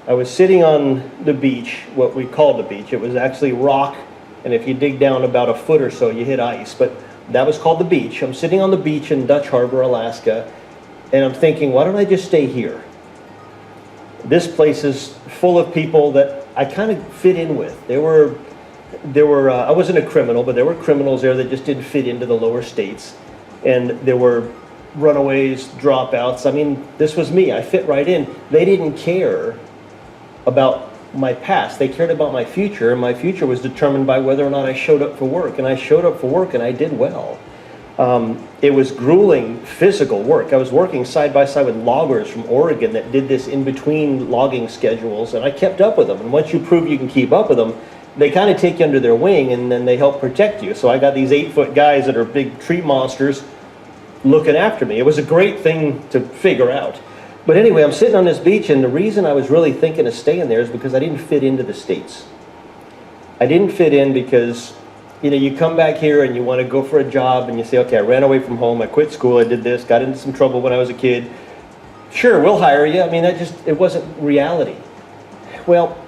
I was sitting on the beach, what we called the beach. It was actually rock, and if you dig down about a foot or so, you hit ice. But that was called the beach. I'm sitting on the beach in Dutch Harbor, Alaska, and I'm thinking, why don't I just stay here? This place is full of people that I kind of fit in with. There were I wasn't a criminal, but there were criminals there that just didn't fit into the lower states. And there were runaways, dropouts. I mean, this was me. I fit right in. They didn't care about my past. They cared about my future, and my future was determined by whether or not I showed up for work. And I showed up for work, and I did well. It was grueling physical work. I was working side by side with loggers from Oregon that did this in between logging schedules, and I kept up with them. And once you prove you can keep up with them, they kind of take you under their wing, and then they help protect you. So I got these 8-foot guys that are big tree monsters looking after me. It was a great thing to figure out. But anyway, I'm sitting on this beach, and the reason I was really thinking of staying there is because I didn't fit into the States. I didn't fit in because, you know, you come back here and you want to go for a job, and you say, okay, I ran away from home, I quit school, I did this, got into some trouble when I was a kid. Sure, we'll hire you. I mean, it wasn't reality. Well,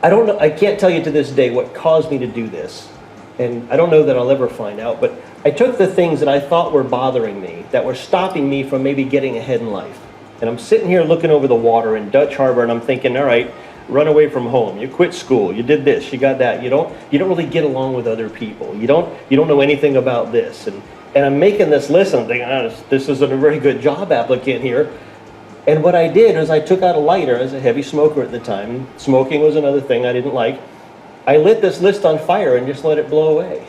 I don't know, I can't tell you to this day what caused me to do this. And I don't know that I'll ever find out, but I took the things that I thought were bothering me, that were stopping me from maybe getting ahead in life. And I'm sitting here looking over the water in Dutch Harbor, and I'm thinking, all right, run away from home, you quit school, you did this, you got that, you don't really get along with other people, you don't know anything about this. And I'm making this list, and I'm thinking, oh, this isn't a very good job applicant here. And what I did is I took out a lighter. I was a heavy smoker at the time. Smoking was another thing I didn't like. I lit this list on fire and just let it blow away.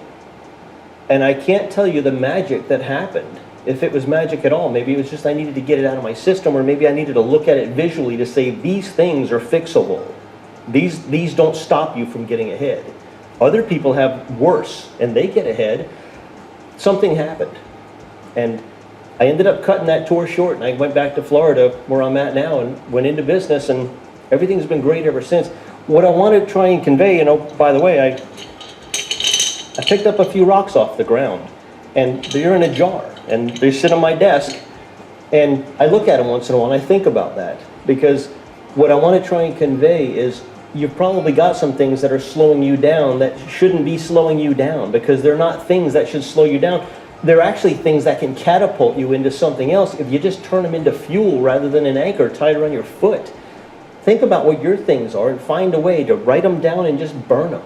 And I can't tell you the magic that happened. If it was magic at all, maybe it was just I needed to get it out of my system, or maybe I needed to look at it visually to say these things are fixable. These don't stop you from getting ahead. Other people have worse and they get ahead. Something happened. And I ended up cutting that tour short, and I went back to Florida where I'm at now and went into business, and everything's been great ever since. What I want to try and convey, you know, by the way, I picked up a few rocks off the ground, and they're in a jar, and they sit on my desk, and I look at them once in a while, and I think about that, because what I want to try and convey is you've probably got some things that are slowing you down that shouldn't be slowing you down, because they're not things that should slow you down. They're actually things that can catapult you into something else if you just turn them into fuel rather than an anchor tied around your foot. Think about what your things are and find a way to write them down and just burn them.